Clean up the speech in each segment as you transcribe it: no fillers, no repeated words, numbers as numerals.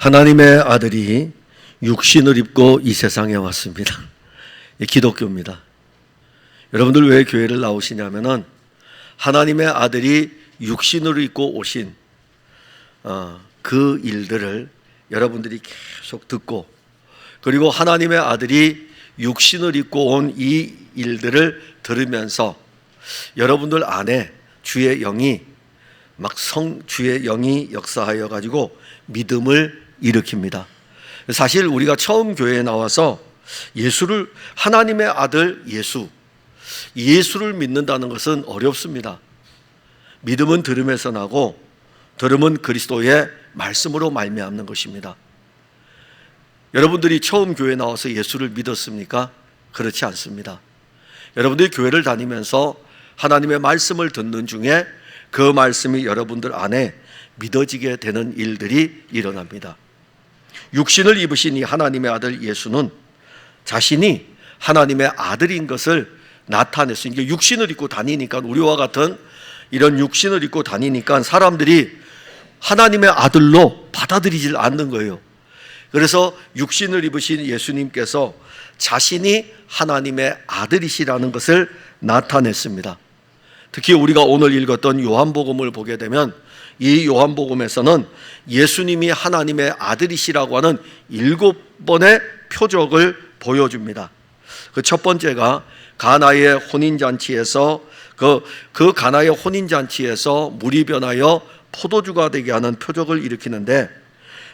하나님의 아들이 육신을 입고 이 세상에 왔습니다. 기독교입니다. 여러분들 왜 교회를 나오시냐면은 하나님의 아들이 육신을 입고 오신 그 일들을 여러분들이 계속 듣고, 그리고 하나님의 아들이 육신을 입고 온 이 일들을 들으면서 여러분들 안에 주의 영이 주의 영이 역사하여 가지고 믿음을 일으킵니다. 사실 우리가 처음 교회에 나와서 하나님의 아들 예수를 믿는다는 것은 어렵습니다. 믿음은 들음에서 나고 들음은 그리스도의 말씀으로 말미암는 것입니다. 여러분들이 처음 교회에 나와서 예수를 믿었습니까? 그렇지 않습니다. 여러분들이 교회를 다니면서 하나님의 말씀을 듣는 중에 그 말씀이 여러분들 안에 믿어지게 되는 일들이 일어납니다. 육신을 입으신 이 하나님의 아들 예수는 자신이 하나님의 아들인 것을 나타냈어요. 이게 육신을 입고 다니니까, 우리와 같은 이런 육신을 입고 다니니까 사람들이 하나님의 아들로 받아들이질 않는 거예요. 그래서 육신을 입으신 예수님께서 자신이 하나님의 아들이시라는 것을 나타냈습니다. 특히 우리가 오늘 읽었던 요한복음을 보게 되면 이 요한복음에서는 예수님이 하나님의 아들이시라고 하는 7번의 표적을 보여줍니다. 그 첫 번째가 가나의 혼인잔치에서 그 가나의 혼인잔치에서 물이 변하여 포도주가 되게 하는 표적을 일으키는데,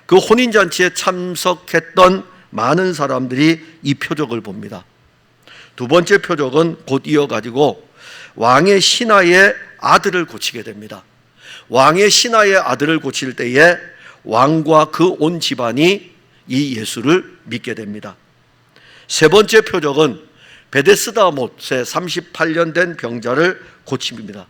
그 혼인잔치에 참석했던 많은 사람들이 이 표적을 봅니다. 두 번째 표적은 곧 이어가지고 왕의 신하의 아들을 고치게 됩니다. 왕의 신하의 아들을 고칠 때에 왕과 그 온 집안이 이 예수를 믿게 됩니다. 세 번째 표적은 베데스다 못에 38년 된 병자를 고칩니다.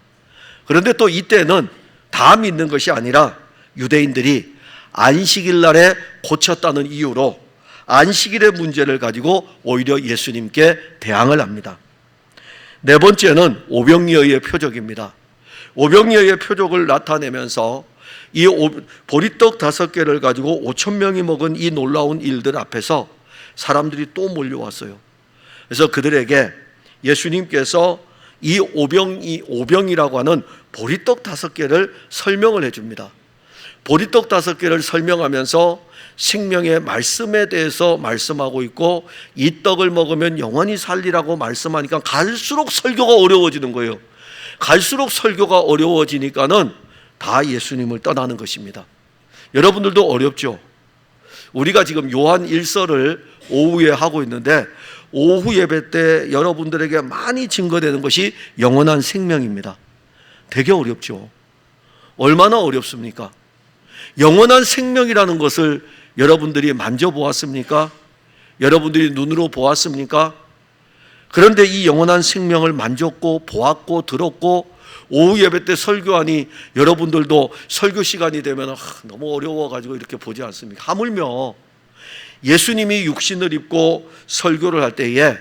그런데 또 이때는 다 믿는 것이 아니라 유대인들이 안식일 날에 고쳤다는 이유로 안식일의 문제를 가지고 오히려 예수님께 대항을 합니다. 네 번째는 오병이어의 표적입니다. 오병이어의 표적을 나타내면서 이 보리떡 5개를 가지고 5,000명이 먹은 이 놀라운 일들 앞에서 사람들이 또 몰려왔어요. 그래서 그들에게 예수님께서 이 오병이라고 하는 보리떡 5개를 설명을 해줍니다. 보리떡 5개를 설명하면서 생명의 말씀에 대해서 말씀하고 있고, 이 떡을 먹으면 영원히 살리라고 말씀하니까 갈수록 설교가 어려워지는 거예요. 갈수록 설교가 어려워지니까는 다 예수님을 떠나는 것입니다. 여러분들도 어렵죠? 우리가 지금 요한 1서를 오후에 하고 있는데, 오후 예배 때 여러분들에게 많이 증거되는 것이 영원한 생명입니다. 되게 어렵죠? 얼마나 어렵습니까? 영원한 생명이라는 것을 여러분들이 만져보았습니까? 여러분들이 눈으로 보았습니까? 그런데 이 영원한 생명을 만졌고 보았고 들었고, 오후 예배 때 설교하니 여러분들도 설교 시간이 되면 너무 어려워가지고 이렇게 보지 않습니까? 하물며 예수님이 육신을 입고 설교를 할 때에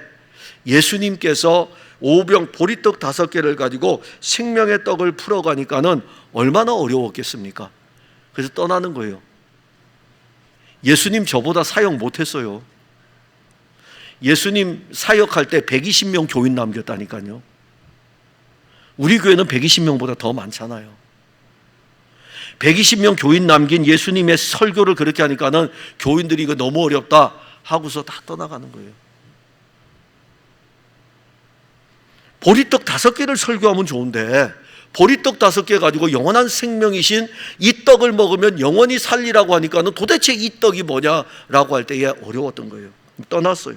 예수님께서 보리떡 5개를 가지고 생명의 떡을 풀어가니까는 얼마나 어려웠겠습니까? 그래서 떠나는 거예요. 예수님 저보다 사역 못했어요. 예수님 사역할 때 120명 교인 남겼다니까요. 우리 교회는 120명보다 더 많잖아요. 120명 교인 남긴 예수님의 설교를 그렇게 하니까는 교인들이 이거 너무 어렵다 하고서 다 떠나가는 거예요. 보리떡 5개를 설교하면 좋은데, 보리떡 5개 가지고 영원한 생명이신 이 떡을 먹으면 영원히 살리라고 하니까는 도대체 이 떡이 뭐냐라고 할 때에 어려웠던 거예요. 떠났어요.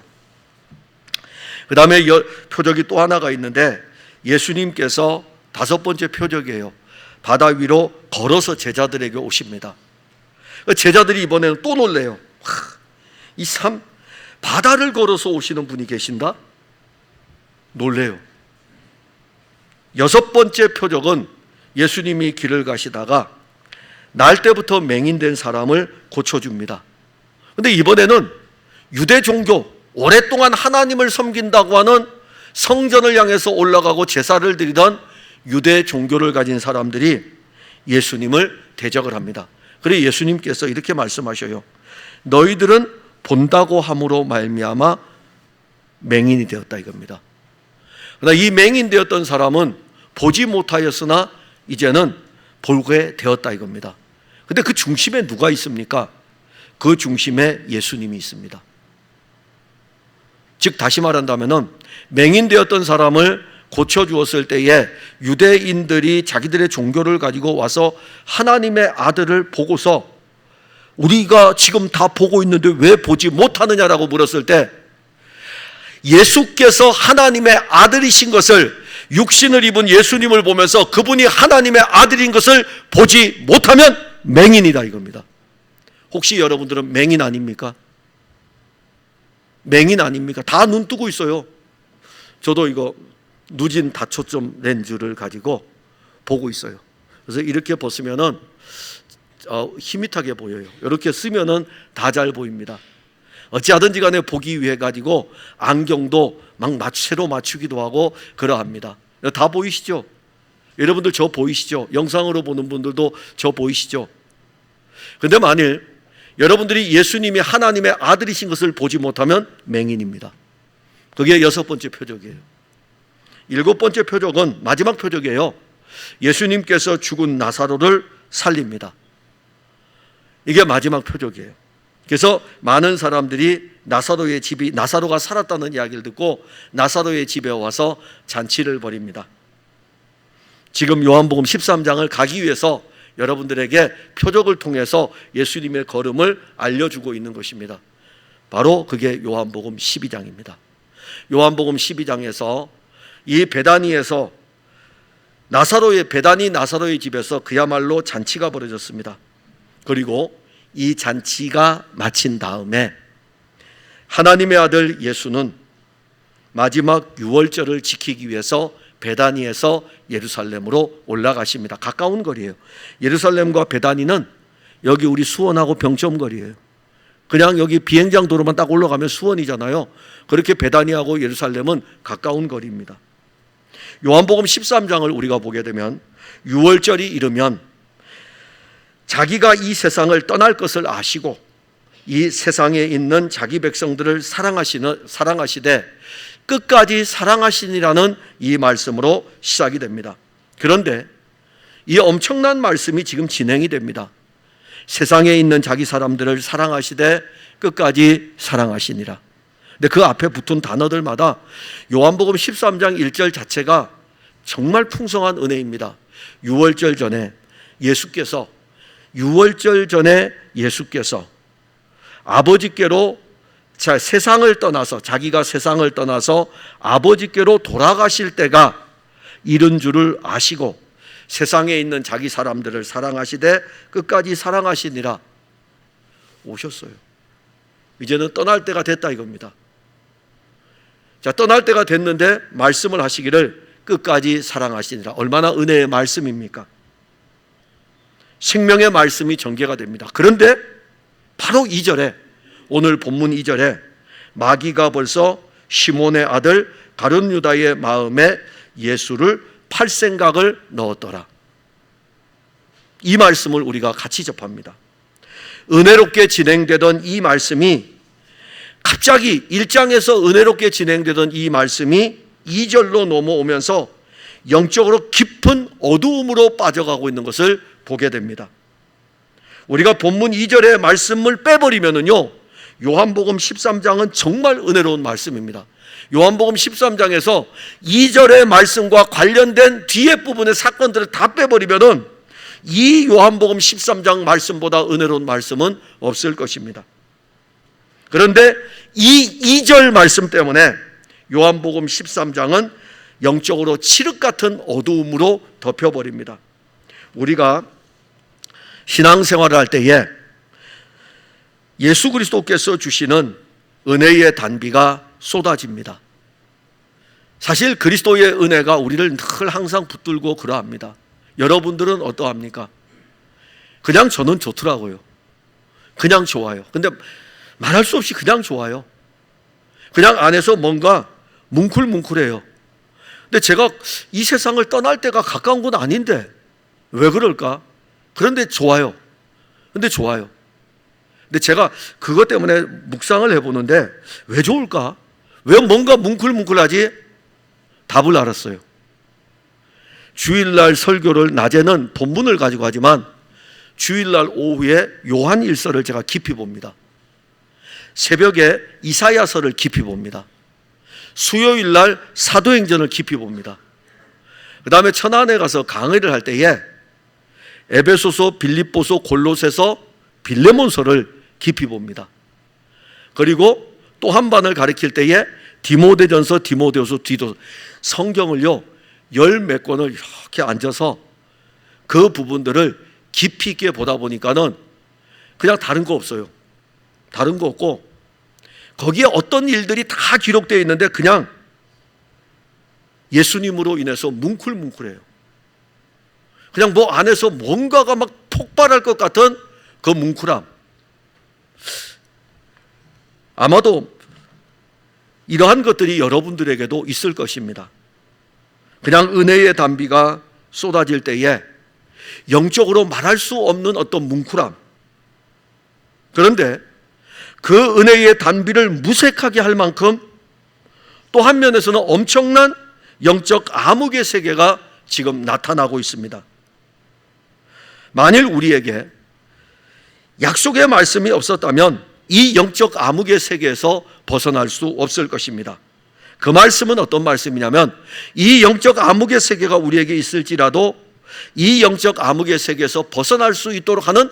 그 다음에 표적이 또 하나가 있는데, 예수님께서 5번째 표적이에요. 바다 위로 걸어서 제자들에게 오십니다. 제자들이 이번에는 또 놀래요. 바다를 걸어서 오시는 분이 계신다? 놀래요. 6번째 표적은 예수님이 길을 가시다가 날 때부터 맹인된 사람을 고쳐줍니다. 그런데 이번에는 유대 종교, 오랫동안 하나님을 섬긴다고 하는 성전을 향해서 올라가고 제사를 드리던 유대 종교를 가진 사람들이 예수님을 대적을 합니다. 그래 예수님께서 이렇게 말씀하셔요. 너희들은 본다고 함으로 말미암아 맹인이 되었다 이겁니다. 그러나 이 맹인 되었던 사람은 보지 못하였으나 이제는 보게 되었다 이겁니다. 근데 그 중심에 누가 있습니까? 그 중심에 예수님이 있습니다. 즉 다시 말한다면 맹인 되었던 사람을 고쳐주었을 때에 유대인들이 자기들의 종교를 가지고 와서 하나님의 아들을 보고서 우리가 지금 다 보고 있는데 왜 보지 못하느냐라고 물었을 때 예수께서 하나님의 아들이신 것을, 육신을 입은 예수님을 보면서 그분이 하나님의 아들인 것을 보지 못하면 맹인이다 이겁니다. 혹시 여러분들은 맹인 아닙니까? 맹인 아닙니까? 다 눈 뜨고 있어요. 저도 이거 누진 다초점 렌즈를 가지고 보고 있어요. 그래서 이렇게 벗으면은 희밋하게 보여요. 이렇게 쓰면은 다 잘 보입니다. 어찌하든지 간에 보기 위해 가지고 안경도 막 새로 맞추기도 하고 그러합니다. 다 보이시죠? 여러분들 저 보이시죠? 영상으로 보는 분들도 저 보이시죠? 그런데 만일 여러분들이 예수님이 하나님의 아들이신 것을 보지 못하면 맹인입니다. 그게 6번째 표적이에요. 7번째 표적은 마지막 표적이에요. 예수님께서 죽은 나사로를 살립니다. 이게 마지막 표적이에요. 그래서 많은 사람들이 나사로가 살았다는 이야기를 듣고 나사로의 집에 와서 잔치를 벌입니다. 지금 요한복음 13장을 가기 위해서 여러분들에게 표적을 통해서 예수님의 걸음을 알려주고 있는 것입니다. 바로 그게 요한복음 12장입니다. 요한복음 12장에서 이 베다니에서 나사로의 집에서 그야말로 잔치가 벌어졌습니다. 그리고 이 잔치가 마친 다음에 하나님의 아들 예수는 마지막 유월절을 지키기 위해서 베다니에서 예루살렘으로 올라가십니다. 가까운 거리예요. 예루살렘과 베다니는 여기 우리 수원하고 병점 거리예요. 그냥 여기 비행장 도로만 딱 올라가면 수원이잖아요. 그렇게 베다니하고 예루살렘은 가까운 거리입니다. 요한복음 13장을 우리가 보게 되면 유월절이 이르면 자기가 이 세상을 떠날 것을 아시고 이 세상에 있는 자기 백성들을 사랑하시되 끝까지 사랑하시니라는 이 말씀으로 시작이 됩니다. 그런데 이 엄청난 말씀이 지금 진행이 됩니다. 세상에 있는 자기 사람들을 사랑하시되 끝까지 사랑하시니라. 근데 그 앞에 붙은 단어들마다 요한복음 13장 1절 자체가 정말 풍성한 은혜입니다. 유월절 전에 예수께서 아버지께로 자기가 세상을 떠나서 아버지께로 돌아가실 때가 이른 줄을 아시고 세상에 있는 자기 사람들을 사랑하시되 끝까지 사랑하시니라. 오셨어요. 이제는 떠날 때가 됐다 이겁니다. 자, 떠날 때가 됐는데 말씀을 하시기를 끝까지 사랑하시니라. 얼마나 은혜의 말씀입니까? 생명의 말씀이 전개가 됩니다. 그런데 바로 2절에, 오늘 본문 2절에 마귀가 벌써 시몬의 아들 가룟 유다의 마음에 예수를 팔 생각을 넣었더라. 이 말씀을 우리가 같이 접합니다. 은혜롭게 진행되던 이 말씀이 갑자기 1장에서 은혜롭게 진행되던 이 말씀이 2절로 넘어오면서 영적으로 깊은 어두움으로 빠져가고 있는 것을 보게 됩니다. 우리가 본문 2절의 말씀을 빼버리면은요, 요한복음 13장은 정말 은혜로운 말씀입니다. 요한복음 13장에서 2절의 말씀과 관련된 뒤에 부분의 사건들을 다 빼버리면은 이 요한복음 13장 말씀보다 은혜로운 말씀은 없을 것입니다. 그런데 이 2절 말씀 때문에 요한복음 13장은 영적으로 칠흑 같은 어두움으로 덮여버립니다. 우리가 신앙생활을 할 때에 예수 그리스도께서 주시는 은혜의 단비가 쏟아집니다. 사실 그리스도의 은혜가 우리를 늘 항상 붙들고 그러합니다. 여러분들은 어떠합니까? 그냥 저는 좋더라고요. 그냥 좋아요. 근데 말할 수 없이 그냥 좋아요. 그냥 안에서 뭔가 뭉클뭉클해요. 근데 제가 이 세상을 떠날 때가 가까운 건 아닌데 왜 그럴까? 그런데 좋아요. 근데 좋아요. 근데 제가 그것 때문에 묵상을 해보는데 왜 좋을까? 왜 뭔가 뭉클뭉클하지? 답을 알았어요. 주일날 설교를 낮에는 본문을 가지고 하지만 주일날 오후에 요한 일서를 제가 깊이 봅니다. 새벽에 이사야서를 깊이 봅니다. 수요일날 사도행전을 깊이 봅니다. 그 다음에 천안에 가서 강의를 할 때에 에베소서, 빌립보서, 골로새서, 빌레몬서를 깊이 봅니다. 그리고 또 한 반을 가르칠 때에 디모데전서, 디모데후서, 디도서, 성경을요 10몇 권을 이렇게 앉아서 그 부분들을 깊이 있게 보다 보니까는 그냥 다른 거 없어요. 다른 거 없고 거기에 어떤 일들이 다 기록되어 있는데 그냥 예수님으로 인해서 뭉클뭉클해요. 그냥 뭐 안에서 뭔가가 막 폭발할 것 같은 그 뭉클함. 아마도 이러한 것들이 여러분들에게도 있을 것입니다. 그냥 은혜의 단비가 쏟아질 때에 영적으로 말할 수 없는 어떤 뭉클함. 그런데 그 은혜의 단비를 무색하게 할 만큼 또 한 면에서는 엄청난 영적 암흑의 세계가 지금 나타나고 있습니다. 만일 우리에게 약속의 말씀이 없었다면 이 영적 암흑의 세계에서 벗어날 수 없을 것입니다. 그 말씀은 어떤 말씀이냐면 이 영적 암흑의 세계가 우리에게 있을지라도 이 영적 암흑의 세계에서 벗어날 수 있도록 하는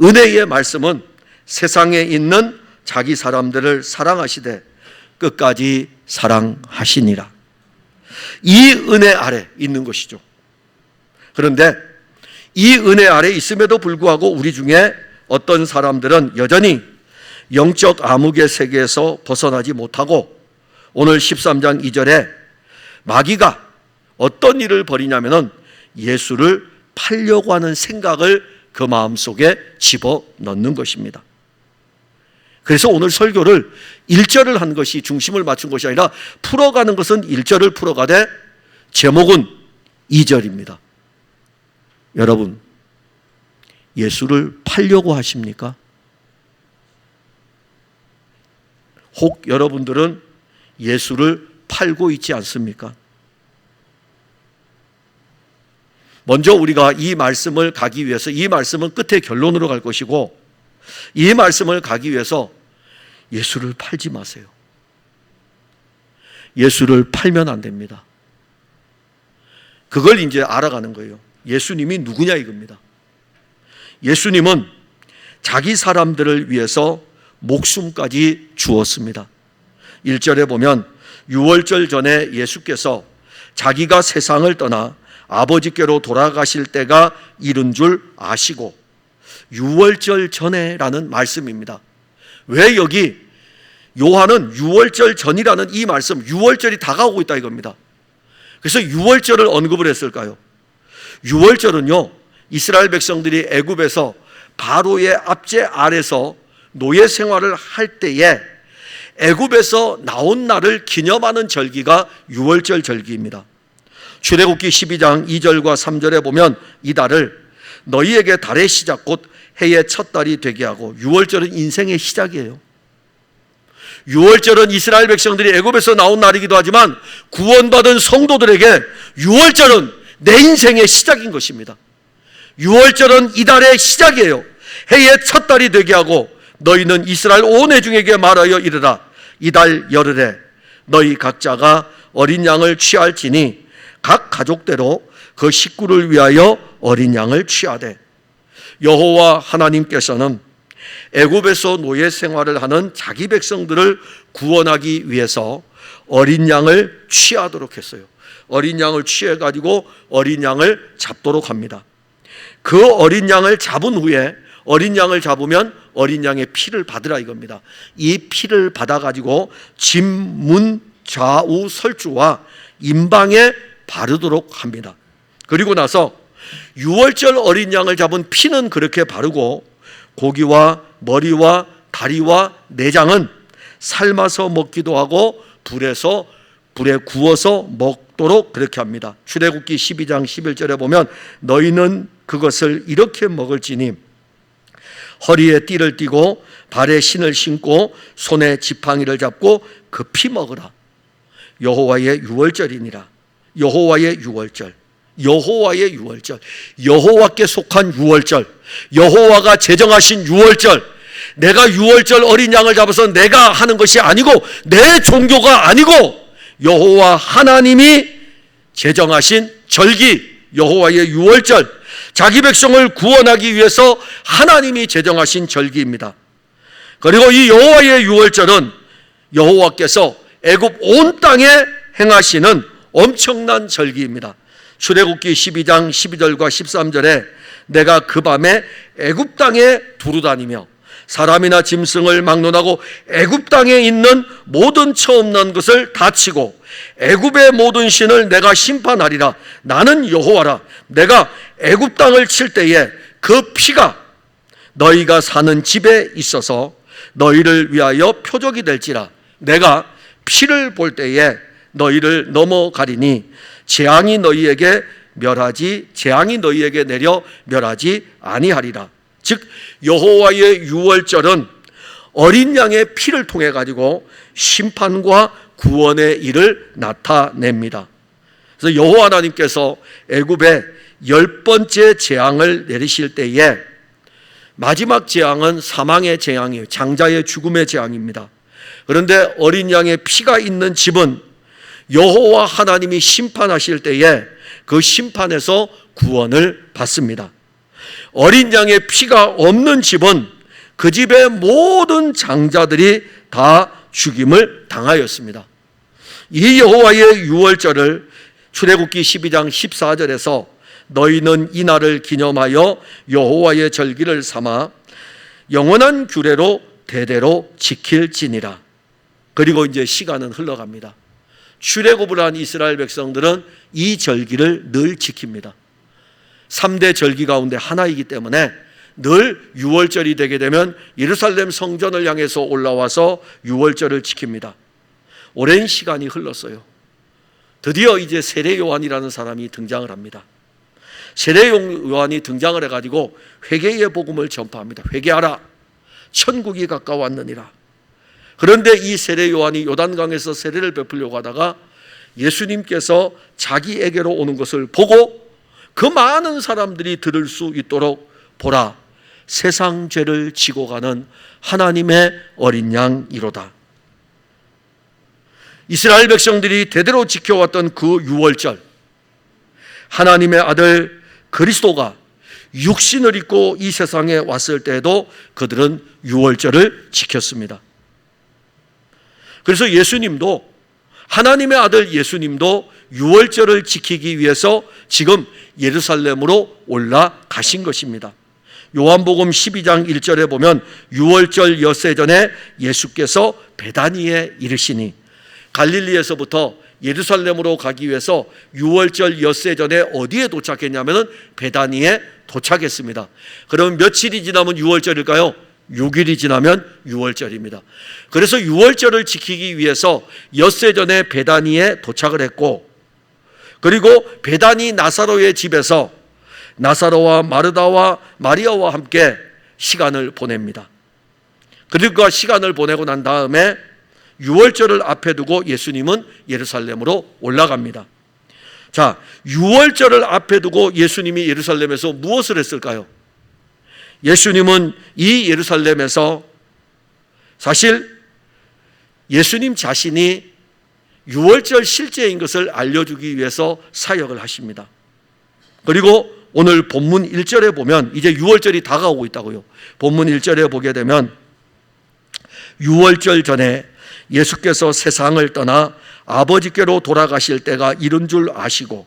은혜의 말씀은 세상에 있는 자기 사람들을 사랑하시되 끝까지 사랑하시니라. 이 은혜 아래 있는 것이죠. 그런데 이 은혜 아래 있음에도 불구하고 우리 중에 어떤 사람들은 여전히 영적 암흑의 세계에서 벗어나지 못하고 오늘 13장 2절에 마귀가 어떤 일을 벌이냐면은 예수를 팔려고 하는 생각을 그 마음속에 집어넣는 것입니다. 그래서 오늘 설교를 1절을 한 것이 중심을 맞춘 것이 아니라 풀어가는 것은 1절을 풀어가되 제목은 2절입니다. 여러분, 예수를 팔려고 하십니까? 혹 여러분들은 예수를 팔고 있지 않습니까? 먼저 우리가 이 말씀을 가기 위해서, 이 말씀은 끝에 결론으로 갈 것이고, 이 말씀을 가기 위해서 예수를 팔지 마세요. 예수를 팔면 안 됩니다. 그걸 이제 알아가는 거예요. 예수님이 누구냐 이겁니다. 예수님은 자기 사람들을 위해서 목숨까지 주었습니다. 1절에 보면 유월절 전에 예수께서 자기가 세상을 떠나 아버지께로 돌아가실 때가 이른 줄 아시고, 유월절 전에라는 말씀입니다. 왜 여기 요한은 유월절 전이라는 이 말씀, 유월절이 다가오고 있다 이겁니다. 그래서 유월절을 언급을 했을까요? 유월절은요, 이스라엘 백성들이 애굽에서 바로의 압제 아래서 노예 생활을 할 때에 애굽에서 나온 날을 기념하는 절기가 유월절 절기입니다. 출애굽기 12장 2절과 3절에 보면 이 달을 너희에게 달의 시작 곧 해의 첫 달이 되게 하고, 유월절은 인생의 시작이에요. 유월절은 이스라엘 백성들이 애굽에서 나온 날이기도 하지만 구원받은 성도들에게 유월절은 내 인생의 시작인 것입니다. 유월절은 이 달의 시작이에요. 해의 첫 달이 되게 하고 너희는 이스라엘 온 회중에게 말하여 이르라. 이 달 열흘에 너희 각자가 어린 양을 취할지니 각 가족대로 그 식구를 위하여 어린 양을 취하되, 여호와 하나님께서는 애굽에서 노예 생활을 하는 자기 백성들을 구원하기 위해서 어린 양을 취하도록 했어요. 어린 양을 취해가지고 어린 양을 잡도록 합니다. 그 어린 양을 잡은 후에, 어린 양을 잡으면 어린 양의 피를 받으라 이겁니다. 이 피를 받아가지고 집, 문, 좌우 설주와 임방에 바르도록 합니다. 그리고 나서 유월절 어린 양을 잡은 피는 그렇게 바르고 고기와 머리와 다리와 내장은 삶아서 먹기도 하고 불에 구워서 먹도록 그렇게 합니다. 출애굽기 12장 11절에 보면 너희는 그것을 이렇게 먹을지니 허리에 띠를 띠고 발에 신을 신고 손에 지팡이를 잡고 급히 먹으라. 여호와의 유월절이니라. 여호와의 유월절, 여호와의 유월절, 여호와께 속한 유월절, 여호와가 제정하신 유월절. 내가 유월절 어린 양을 잡아서 내가 하는 것이 아니고 내 종교가 아니고 여호와 하나님이 제정하신 절기, 여호와의 유월절, 자기 백성을 구원하기 위해서 하나님이 제정하신 절기입니다. 그리고 이 여호와의 유월절은 여호와께서 애굽 온 땅에 행하시는 엄청난 절기입니다. 출애굽기 12장 12절과 13절에 내가 그 밤에 애굽 땅에 두루다니며 사람이나 짐승을 막론하고 애굽 땅에 있는 모든 처음 난 것을 다 치고 애굽의 모든 신을 내가 심판하리라. 나는 여호와라. 내가 애굽 땅을 칠 때에 그 피가 너희가 사는 집에 있어서 너희를 위하여 표적이 될지라. 내가 피를 볼 때에 너희를 넘어가리니 재앙이 너희에게 내려 멸하지 아니하리라. 즉 여호와의 유월절은 어린 양의 피를 통해 가지고 심판과 구원의 일을 나타냅니다. 그래서 여호와 하나님께서 애굽에 10번째 재앙을 내리실 때에 마지막 재앙은 사망의 재앙이에요. 장자의 죽음의 재앙입니다. 그런데 어린 양의 피가 있는 집은 여호와 하나님이 심판하실 때에 그 심판에서 구원을 받습니다. 어린 양의 피가 없는 집은 그 집의 모든 장자들이 다 죽임을 당하였습니다. 이 여호와의 유월절을 출애굽기 12장 14절에서 너희는 이 날을 기념하여 여호와의 절기를 삼아 영원한 규례로 대대로 지킬지니라. 그리고 이제 시간은 흘러갑니다. 출애굽을 한 이스라엘 백성들은 이 절기를 늘 지킵니다. 3대 절기 가운데 하나이기 때문에 늘 유월절이 되게 되면 예루살렘 성전을 향해서 올라와서 유월절을 지킵니다. 오랜 시간이 흘렀어요. 드디어 이제 세례 요한이라는 사람이 등장을 합니다. 세례 요한이 등장을 해가지고 회개의 복음을 전파합니다. 회개하라, 천국이 가까웠느니라. 그런데 이 세례 요한이 요단강에서 세례를 베풀려고 하다가 예수님께서 자기에게로 오는 것을 보고 그 많은 사람들이 들을 수 있도록 보라, 세상 죄를 지고 가는 하나님의 어린 양이로다. 이스라엘 백성들이 대대로 지켜왔던 그 유월절, 하나님의 아들 그리스도가 육신을 입고 이 세상에 왔을 때에도 그들은 유월절을 지켰습니다. 그래서 예수님도, 하나님의 아들 예수님도 유월절을 지키기 위해서 지금 예루살렘으로 올라가신 것입니다. 요한복음 12장 1절에 보면 유월절 엿새 전에 예수께서 베다니에 이르시니, 갈릴리에서부터 예루살렘으로 가기 위해서 유월절 엿새 전에 어디에 도착했냐면 베다니에 도착했습니다. 그러면 며칠이 지나면 유월절일까요? 6일이 지나면 유월절입니다. 그래서 유월절을 지키기 위해서 엿새 전에 베다니에 도착을 했고, 그리고 베다니 나사로의 집에서 나사로와 마르다와 마리아와 함께 시간을 보냅니다. 그리고 그 시간을 보내고 난 다음에 유월절을 앞에 두고 예수님은 예루살렘으로 올라갑니다. 자, 유월절을 앞에 두고 예수님이 예루살렘에서 무엇을 했을까요? 예수님은 이 예루살렘에서 사실 예수님 자신이 유월절 실제인 것을 알려주기 위해서 사역을 하십니다. 그리고 오늘 본문 1절에 보면 이제 유월절이 다가오고 있다고요. 본문 1절에 보게 되면 유월절 전에 예수께서 세상을 떠나 아버지께로 돌아가실 때가 이른 줄 아시고,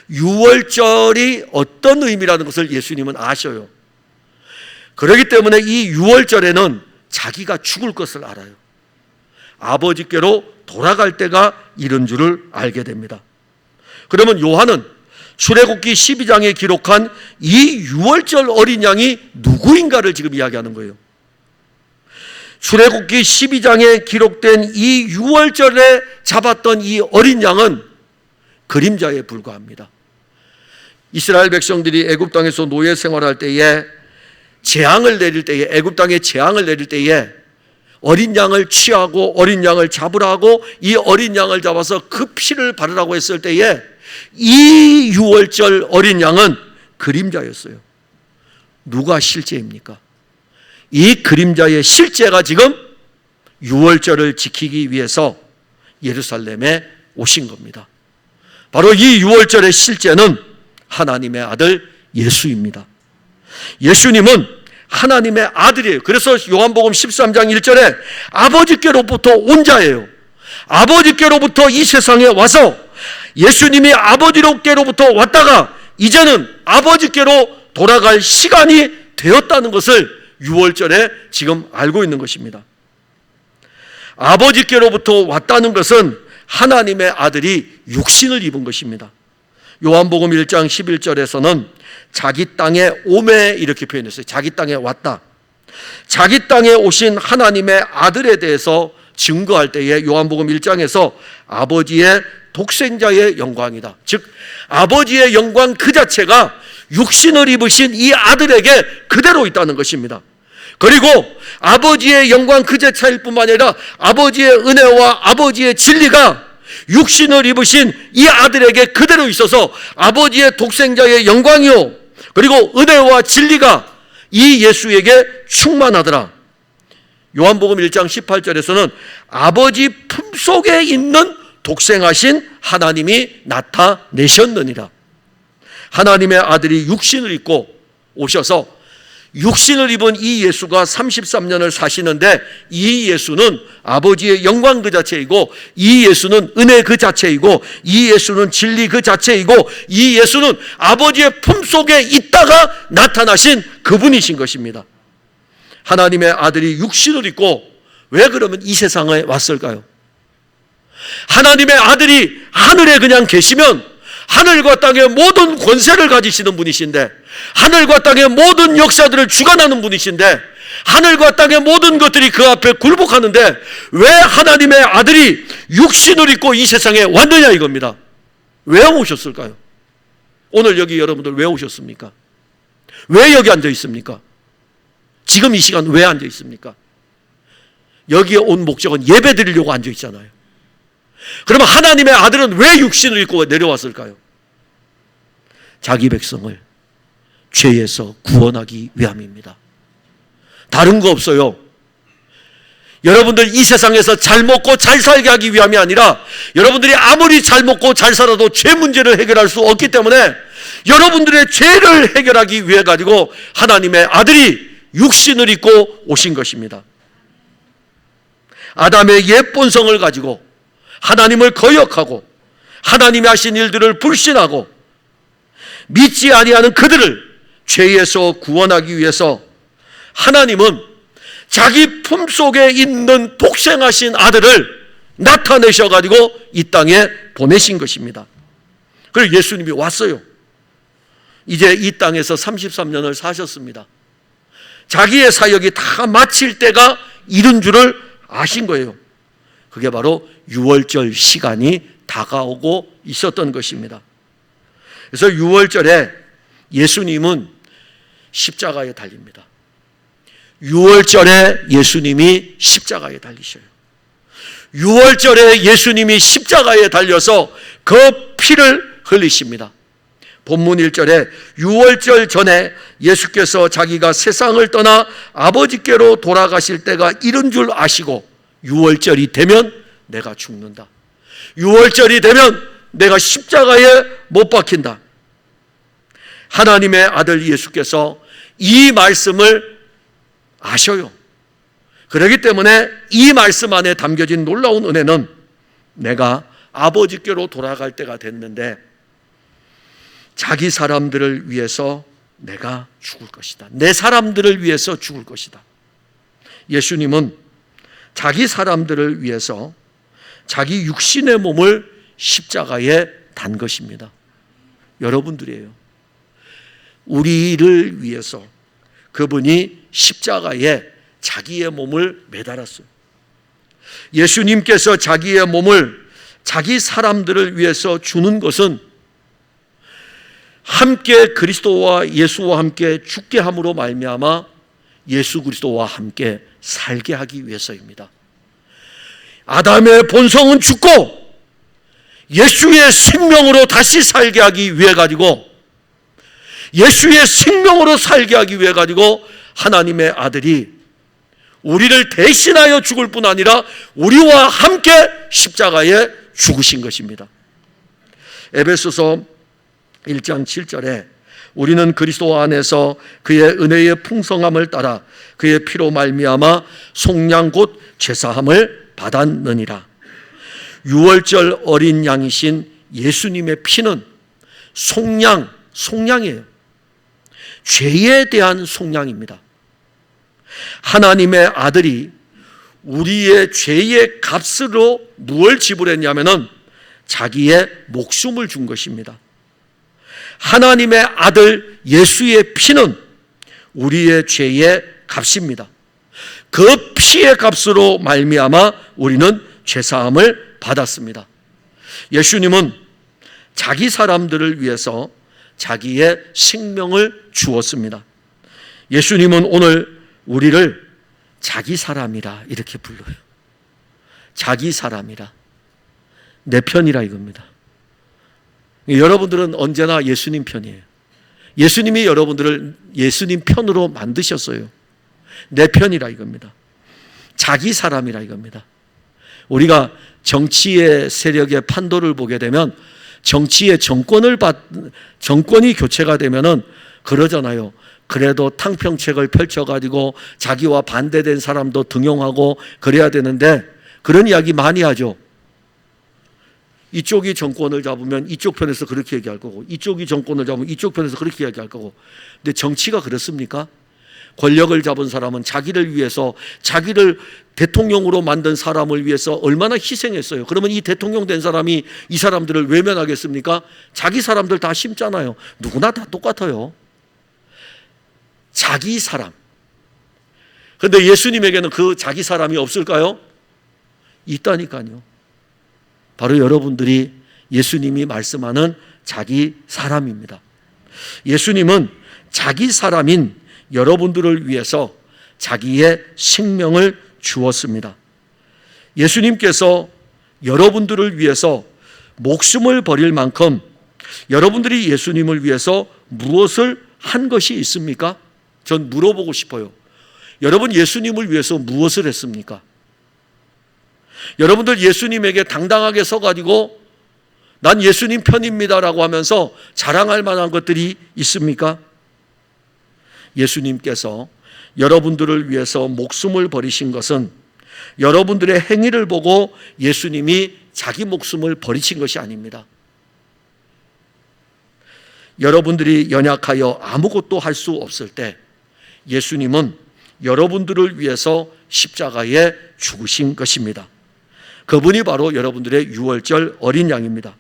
유월절이 어떤 의미라는 것을 예수님은 아셔요. 그렇기 때문에 이 유월절에는 자기가 죽을 것을 알아요. 아버지께로 돌아갈 때가 이른 줄을 알게 됩니다. 그러면 요한은 출애굽기 12장에 기록한 이 유월절 어린 양이 누구인가를 지금 이야기하는 거예요. 출애굽기 12장에 기록된 이 유월절에 잡았던 이 어린 양은 그림자에 불과합니다. 이스라엘 백성들이 애굽 땅에서 노예 생활할 때에 재앙을 내릴 때에, 애굽 땅에 재앙을 내릴 때에 어린 양을 취하고 어린 양을 잡으라 하고 이 어린 양을 잡아서 그 피를 바르라고 했을 때에 이 유월절 어린 양은 그림자였어요. 누가 실제입니까? 이 그림자의 실제가 지금 유월절을 지키기 위해서 예루살렘에 오신 겁니다. 바로 이 유월절의 실제는 하나님의 아들 예수입니다. 예수님은 하나님의 아들이에요. 그래서 요한복음 13장 1절에 아버지께로부터 온 자예요. 아버지께로부터 이 세상에 와서 예수님이 아버지께로부터 왔다가 이제는 아버지께로 돌아갈 시간이 되었다는 것을 유월절에 지금 알고 있는 것입니다. 아버지께로부터 왔다는 것은 하나님의 아들이 육신을 입은 것입니다. 요한복음 1장 11절에서는 자기 땅에 오매 이렇게 표현했어요. 자기 땅에 왔다. 자기 땅에 오신 하나님의 아들에 대해서 증거할 때에 요한복음 1장에서 아버지의 독생자의 영광이다. 즉 아버지의 영광 그 자체가 육신을 입으신 이 아들에게 그대로 있다는 것입니다. 그리고 아버지의 영광 그 자체일 뿐만 아니라 아버지의 은혜와 아버지의 진리가 육신을 입으신 이 아들에게 그대로 있어서 아버지의 독생자의 영광이요 그리고 은혜와 진리가 이 예수에게 충만하더라. 요한복음 1장 18절에서는 아버지 품속에 있는 독생하신 하나님이 나타내셨느니라. 하나님의 아들이 육신을 입고 오셔서 육신을 입은 이 예수가 33년을 사시는데 이 예수는 아버지의 영광 그 자체이고 이 예수는 은혜 그 자체이고 이 예수는 진리 그 자체이고 이 예수는 아버지의 품속에 있다가 나타나신 그분이신 것입니다. 하나님의 아들이 육신을 입고 왜 그러면 이 세상에 왔을까요? 하나님의 아들이 하늘에 그냥 계시면 하늘과 땅의 모든 권세를 가지시는 분이신데 하늘과 땅의 모든 역사들을 주관하는 분이신데 하늘과 땅의 모든 것들이 그 앞에 굴복하는데 왜 하나님의 아들이 육신을 입고 이 세상에 왔느냐 이겁니다. 왜 오셨을까요? 오늘 여기 여러분들 왜 오셨습니까? 왜 여기 앉아 있습니까? 지금 이 시간 왜 앉아 있습니까? 여기에 온 목적은 예배 드리려고 앉아 있잖아요. 그러면 하나님의 아들은 왜 육신을 입고 내려왔을까요? 자기 백성을 죄에서 구원하기 위함입니다. 다른 거 없어요. 여러분들 이 세상에서 잘 먹고 잘 살게 하기 위함이 아니라 여러분들이 아무리 잘 먹고 잘 살아도 죄 문제를 해결할 수 없기 때문에 여러분들의 죄를 해결하기 위해 가지고 하나님의 아들이 육신을 입고 오신 것입니다. 아담의 옛 본성을 가지고 하나님을 거역하고 하나님이 하신 일들을 불신하고 믿지 아니하는 그들을 죄에서 구원하기 위해서 하나님은 자기 품속에 있는 독생하신 아들을 나타내셔가지고 이 땅에 보내신 것입니다. 그리고 예수님이 왔어요. 이제 이 땅에서 33년을 사셨습니다. 자기의 사역이 다 마칠 때가 이른 줄을 아신 거예요. 그게 바로 유월절 시간이 다가오고 있었던 것입니다. 그래서 유월절에 예수님은 십자가에 달립니다. 유월절에 예수님이 십자가에 달리셔요. 유월절에 예수님이 십자가에 달려서 그 피를 흘리십니다. 본문 1절에 유월절 전에 예수께서 자기가 세상을 떠나 아버지께로 돌아가실 때가 이른 줄 아시고 유월절이 되면 내가 죽는다. 유월절이 되면 내가 십자가에 못 박힌다. 하나님의 아들 예수께서 이 말씀을 아셔요. 그렇기 때문에 이 말씀 안에 담겨진 놀라운 은혜는 내가 아버지께로 돌아갈 때가 됐는데 자기 사람들을 위해서 내가 죽을 것이다. 내 사람들을 위해서 죽을 것이다. 예수님은 자기 사람들을 위해서 자기 육신의 몸을 십자가에 단 것입니다. 여러분들이에요. 우리를 위해서 그분이 십자가에 자기의 몸을 매달았어요. 예수님께서 자기의 몸을 자기 사람들을 위해서 주는 것은 함께 그리스도와 예수와 함께 죽게 함으로 말미암아 예수 그리스도와 함께 살게 하기 위해서입니다. 아담의 본성은 죽고 예수의 생명으로 다시 살게 하기 위해 가지고, 예수의 생명으로 살게 하기 위해 가지고 하나님의 아들이 우리를 대신하여 죽을 뿐 아니라 우리와 함께 십자가에 죽으신 것입니다. 에베소서 1장 7절에 우리는 그리스도 안에서 그의 은혜의 풍성함을 따라 그의 피로 말미암아 속량 곧 제사함을 받았느니라. 유월절 어린 양이신 예수님의 피는 속량이에요. 죄에 대한 속량입니다. 하나님의 아들이 우리의 죄의 값으로 무엇을 지불했냐면은 자기의 목숨을 준 것입니다. 하나님의 아들 예수의 피는 우리의 죄의 값입니다. 그 피의 값으로 말미암아 우리는 죄사함을 받았습니다. 예수님은 자기 사람들을 위해서 자기의 생명을 주었습니다. 예수님은 오늘 우리를 자기 사람이라 이렇게 불러요. 자기 사람이라, 내 편이라 이겁니다. 여러분들은 언제나 예수님 편이에요. 예수님이 여러분들을 예수님 편으로 만드셨어요. 내 편이라 이겁니다. 자기 사람이라 이겁니다. 우리가 정치의 세력의 판도를 보게 되면, 정치의 정권이 교체가 되면은 그러잖아요. 그래도 탕평책을 펼쳐가지고 자기와 반대된 사람도 등용하고 그래야 되는데, 그런 이야기 많이 하죠. 이쪽이 정권을 잡으면 이쪽 편에서 그렇게 얘기할 거고, 이쪽이 정권을 잡으면 이쪽 편에서 그렇게 얘기할 거고. 근데 정치가 그렇습니까? 권력을 잡은 사람은 자기를 위해서, 자기를 대통령으로 만든 사람을 위해서 얼마나 희생했어요. 그러면 이 대통령 된 사람이 이 사람들을 외면하겠습니까? 자기 사람들 다 심잖아요. 누구나 다 똑같아요. 자기 사람. 그런데 예수님에게는 그 자기 사람이 없을까요? 있다니까요. 바로 여러분들이 예수님이 말씀하는 자기 사람입니다. 예수님은 자기 사람인 여러분들을 위해서 자기의 생명을 주었습니다. 예수님께서 여러분들을 위해서 목숨을 버릴 만큼 여러분들이 예수님을 위해서 무엇을 한 것이 있습니까? 전 물어보고 싶어요. 여러분 예수님을 위해서 무엇을 했습니까? 여러분들 예수님에게 당당하게 서가지고 난 예수님 편입니다라고 하면서 자랑할 만한 것들이 있습니까? 예수님께서 여러분들을 위해서 목숨을 버리신 것은 여러분들의 행위를 보고 예수님이 자기 목숨을 버리신 것이 아닙니다. 여러분들이 연약하여 아무것도 할 수 없을 때 예수님은 여러분들을 위해서 십자가에 죽으신 것입니다. 그분이 바로 여러분들의 유월절 어린 양입니다.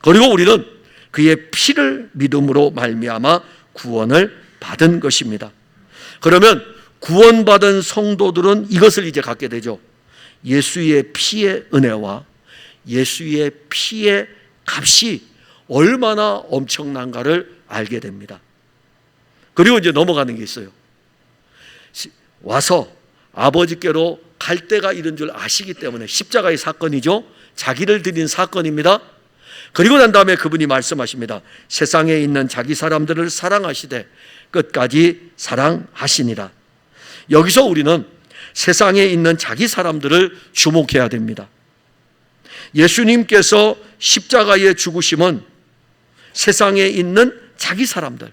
그리고 우리는 그의 피를 믿음으로 말미암아 구원을 받은 것입니다. 그러면 구원받은 성도들은 이것을 이제 갖게 되죠. 예수의 피의 은혜와 예수의 피의 값이 얼마나 엄청난가를 알게 됩니다. 그리고 이제 넘어가는 게 있어요. 와서 아버지께로 갈 때가 이른 줄 아시기 때문에, 십자가의 사건이죠. 자기를 드린 사건입니다. 그리고 난 다음에 그분이 말씀하십니다. 세상에 있는 자기 사람들을 사랑하시되 끝까지 사랑하시니라. 여기서 우리는 세상에 있는 자기 사람들을 주목해야 됩니다. 예수님께서 십자가의 죽으심은 세상에 있는 자기 사람들,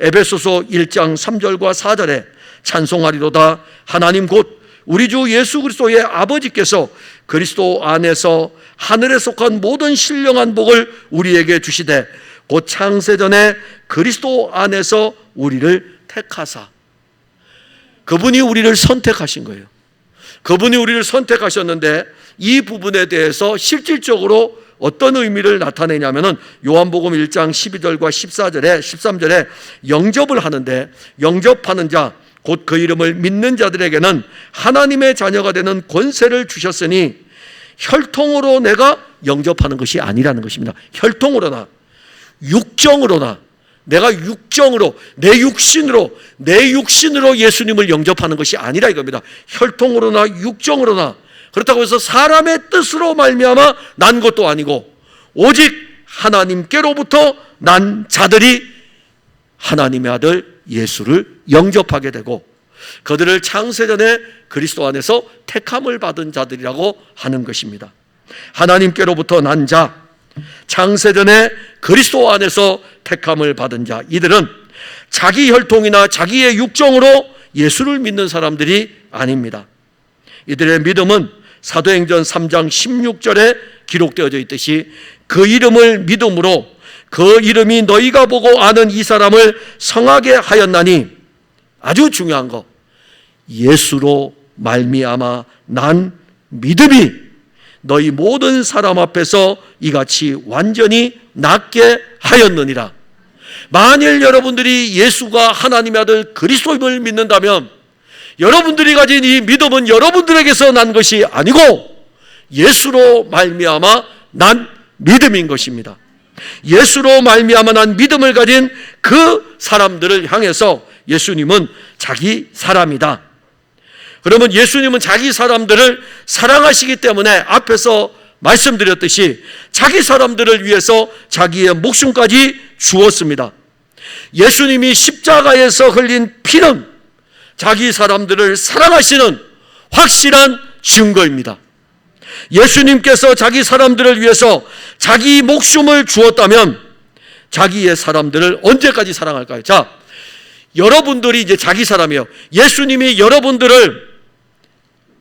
에베소서 1장 3절과 4절에 찬송하리로다 하나님 곧 우리 주 예수 그리스도의 아버지께서 그리스도 안에서 하늘에 속한 모든 신령한 복을 우리에게 주시되 곧 창세전에 그리스도 안에서 우리를 택하사. 그분이 우리를 선택하신 거예요. 그분이 우리를 선택하셨는데 이 부분에 대해서 실질적으로 어떤 의미를 나타내냐면은 요한복음 1장 12절과 14절에 13절에 영접을 하는데, 영접하는 자 곧 그 이름을 믿는 자들에게는 하나님의 자녀가 되는 권세를 주셨으니 혈통으로 내가 영접하는 것이 아니라는 것입니다. 혈통으로나 육정으로나 내가 육정으로, 내 육신으로 예수님을 영접하는 것이 아니라 이겁니다. 혈통으로나 육정으로나, 그렇다고 해서 사람의 뜻으로 말미암아 난 것도 아니고 오직 하나님께로부터 난 자들이 하나님의 아들 예수를 영접하게 되고, 그들을 창세전에 그리스도 안에서 택함을 받은 자들이라고 하는 것입니다. 하나님께로부터 난 자, 창세전에 그리스도 안에서 택함을 받은 자, 이들은 자기 혈통이나 자기의 육정으로 예수를 믿는 사람들이 아닙니다. 이들의 믿음은 사도행전 3장 16절에 기록되어져 있듯이 그 이름을 믿음으로 그 이름이 너희가 보고 아는 이 사람을 성하게 하였나니, 아주 중요한 거, 예수로 말미암아 난 믿음이 너희 모든 사람 앞에서 이같이 완전히 낫게 하였느니라. 만일 여러분들이 예수가 하나님의 아들 그리스도임을 믿는다면 여러분들이 가진 이 믿음은 여러분들에게서 난 것이 아니고 예수로 말미암아 난 믿음인 것입니다. 예수로 말미암아 난 믿음을 가진 그 사람들을 향해서 예수님은 자기 사람이다. 그러면 예수님은 자기 사람들을 사랑하시기 때문에 앞에서 말씀드렸듯이 자기 사람들을 위해서 자기의 목숨까지 주었습니다. 예수님이 십자가에서 흘린 피는 자기 사람들을 사랑하시는 확실한 증거입니다. 예수님께서 자기 사람들을 위해서 자기 목숨을 주었다면 자기의 사람들을 언제까지 사랑할까요? 자, 여러분들이 이제 자기 사람이에요. 예수님이 여러분들을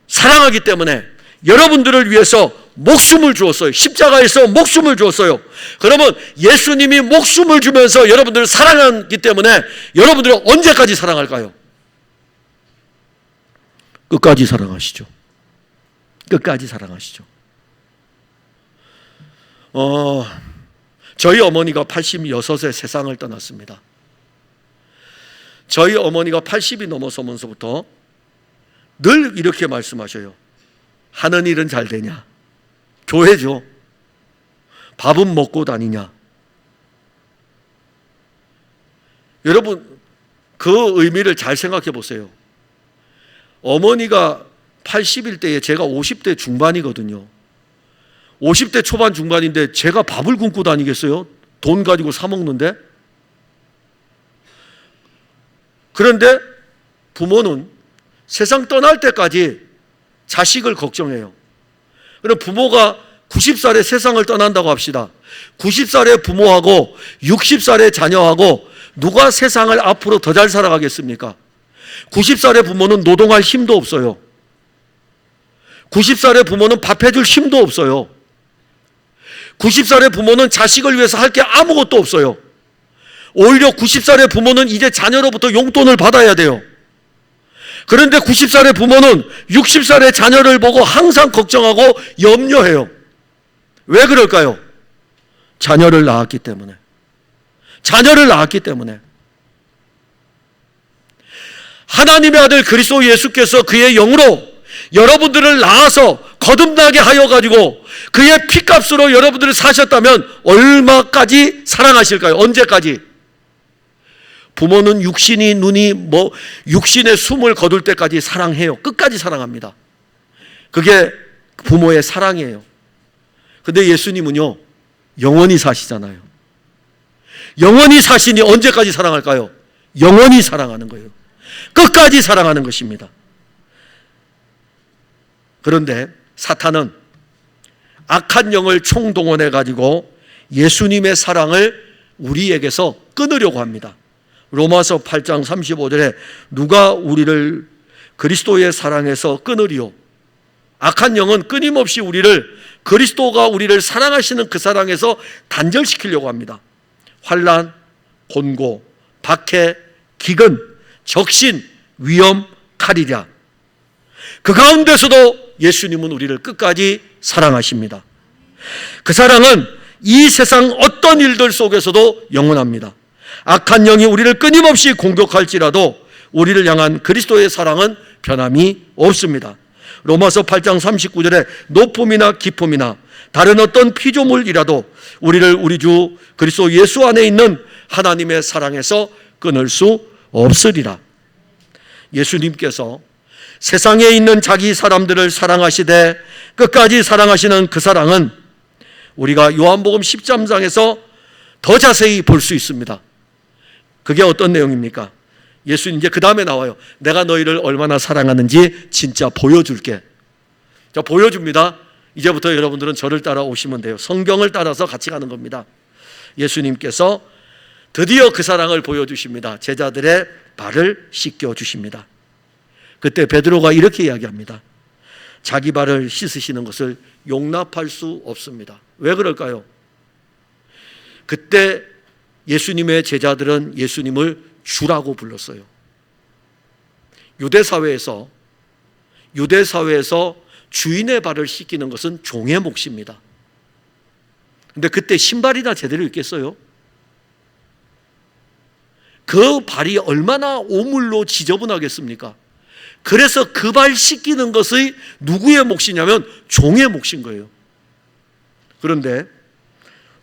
사랑하기 때문에 여러분들을 위해서 목숨을 주었어요. 십자가에서 목숨을 주었어요. 그러면 예수님이 목숨을 주면서 여러분들을 사랑하기 때문에 여러분들을 언제까지 사랑할까요? 끝까지 사랑하시죠. 끝까지 사랑하시죠. 저희 어머니가 86세 세상을 떠났습니다. 저희 어머니가 80이 넘어서면서부터 늘 이렇게 말씀하셔요. 하는 일은 잘 되냐? 교회죠. 밥은 먹고 다니냐? 여러분, 그 의미를 잘 생각해 보세요. 어머니가 80일 때에 제가 50대 중반이거든요. 50대 초반 중반인데 제가 밥을 굶고 다니겠어요? 돈 가지고 사 먹는데? 그런데 부모는 세상 떠날 때까지 자식을 걱정해요. 그럼 부모가 90살에 세상을 떠난다고 합시다. 90살의 부모하고 60살의 자녀하고 누가 세상을 앞으로 더 잘 살아가겠습니까? 90살의 부모는 노동할 힘도 없어요. 90살의 부모는 밥 해줄 힘도 없어요. 90살의 부모는 자식을 위해서 할 게 아무것도 없어요. 오히려 90살의 부모는 이제 자녀로부터 용돈을 받아야 돼요. 그런데 90살의 부모는 60살의 자녀를 보고 항상 걱정하고 염려해요. 왜 그럴까요? 자녀를 낳았기 때문에. 자녀를 낳았기 때문에. 하나님의 아들 그리스도 예수께서 그의 영으로 여러분들을 낳아서 거듭나게 하여 가지고 그의 피값으로 여러분들을 사셨다면 얼마까지 사랑하실까요? 언제까지? 부모는 육신이 눈이 육신의 숨을 거둘 때까지 사랑해요. 끝까지 사랑합니다. 그게 부모의 사랑이에요. 근데 예수님은요, 영원히 사시잖아요. 영원히 사시니 언제까지 사랑할까요? 영원히 사랑하는 거예요. 끝까지 사랑하는 것입니다. 그런데 사탄은 악한 영을 총동원해 가지고 예수님의 사랑을 우리에게서 끊으려고 합니다. 로마서 8장 35절에 누가 우리를 그리스도의 사랑에서 끊으리요? 악한 영은 끊임없이 그리스도가 우리를 사랑하시는 그 사랑에서 단절시키려고 합니다. 환난, 곤고, 박해, 기근, 적신, 위험, 칼이랴. 그 가운데서도 예수님은 우리를 끝까지 사랑하십니다. 그 사랑은 이 세상 어떤 일들 속에서도 영원합니다. 악한 영이 우리를 끊임없이 공격할지라도 우리를 향한 그리스도의 사랑은 변함이 없습니다. 로마서 8장 39절에 높음이나 깊음이나 다른 어떤 피조물이라도 우리를 우리 주 그리스도 예수 안에 있는 하나님의 사랑에서 끊을 수 없으리라. 예수님께서 세상에 있는 자기 사람들을 사랑하시되 끝까지 사랑하시는 그 사랑은 우리가 요한복음 13장에서 더 자세히 볼 수 있습니다. 그게 어떤 내용입니까? 예수님 이제 그 다음에 나와요. 내가 너희를 얼마나 사랑하는지 진짜 보여줄게. 자, 보여줍니다. 이제부터 여러분들은 저를 따라오시면 돼요. 성경을 따라서 같이 가는 겁니다. 예수님께서 드디어 그 사랑을 보여주십니다. 제자들의 발을 씻겨주십니다. 그때 베드로가 이렇게 이야기합니다. 자기 발을 씻으시는 것을 용납할 수 없습니다. 왜 그럴까요? 그때 예수님의 제자들은 예수님을 주라고 불렀어요. 유대 사회에서 주인의 발을 씻기는 것은 종의 몫입니다. 근데 그때 신발이나 제대로 있겠어요? 그 발이 얼마나 오물로 지저분하겠습니까? 그래서 그 발 씻기는 것이 누구의 몫이냐면 종의 몫인 거예요. 그런데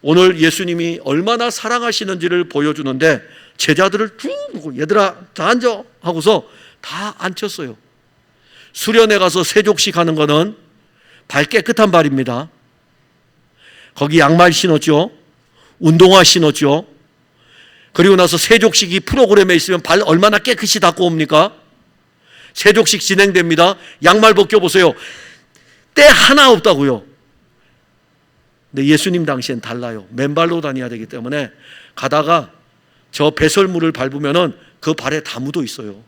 오늘 예수님이 얼마나 사랑하시는지를 보여주는데 제자들을 쭉 얘들아 다 앉아 하고서 다 앉혔어요. 수련회 가서 세족식 하는 거는 발 깨끗한 발입니다. 거기 양말 신었죠. 운동화 신었죠. 그리고 나서 세족식이 프로그램에 있으면 발 얼마나 깨끗이 닦고 옵니까? 세족식 진행됩니다. 양말 벗겨보세요. 때 하나 없다고요. 근데 예수님 당시엔 달라요. 맨발로 다녀야 되기 때문에 가다가 저 배설물을 밟으면은 그 발에 다 묻어 있어요.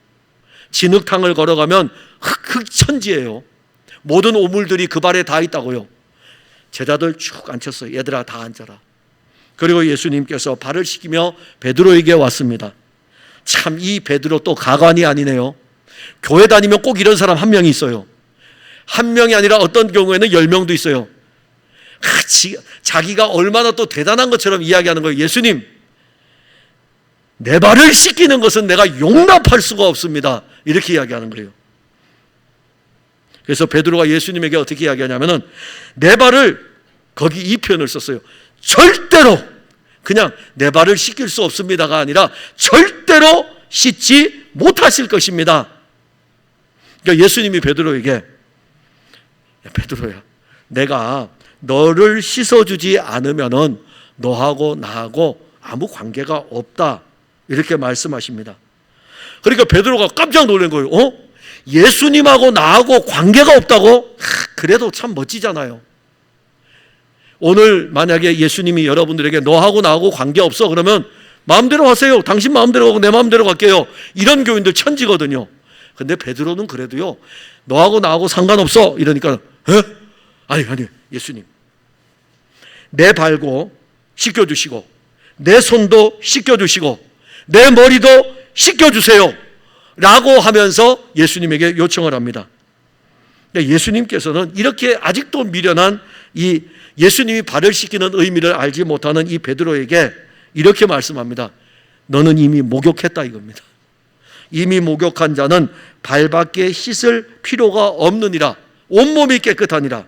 진흙탕을 걸어가면 흙천지예요. 모든 오물들이 그 발에 다 있다고요. 제자들 쭉 앉혔어요. 얘들아 다 앉아라. 그리고 예수님께서 발을 씻기며 베드로에게 왔습니다. 참 이 베드로 또 가관이 아니네요. 교회 다니면 꼭 이런 사람 한 명이 있어요. 한 명이 아니라 어떤 경우에는 10명도 있어요. 자기가 얼마나 또 대단한 것처럼 이야기하는 거예요. 예수님, 내 발을 씻기는 것은 내가 용납할 수가 없습니다. 이렇게 이야기하는 거예요. 그래서 베드로가 예수님에게 어떻게 이야기하냐면은 내 발을 거기 이 표현을 썼어요. 절대로 그냥 내 발을 씻길 수 없습니다가 아니라 절대로 씻지 못하실 것입니다. 그러니까 예수님이 베드로에게 야, 베드로야, 내가 너를 씻어주지 않으면은 너하고 나하고 아무 관계가 없다. 이렇게 말씀하십니다. 그러니까 베드로가 깜짝 놀란 거예요. 예수님하고 나하고 관계가 없다고? 그래도 참 멋지잖아요. 오늘 만약에 예수님이 여러분들에게 너하고 나하고 관계없어 그러면 마음대로 하세요. 당신 마음대로 가고 내 마음대로 갈게요. 이런 교인들 천지거든요. 근데 베드로는 그래도요, 너하고 나하고 상관없어 이러니까 아니 예수님, 내 발도 씻겨주시고 내 손도 씻겨주시고 내 머리도 씻겨주세요 라고 하면서 예수님에게 요청을 합니다. 예수님께서는 이렇게 아직도 미련한 이 예수님이 발을 씻기는 의미를 알지 못하는 이 베드로에게 이렇게 말씀합니다. 너는 이미 목욕했다 이겁니다. 이미 목욕한 자는 발밖에 씻을 필요가 없느니라. 온몸이 깨끗하니라.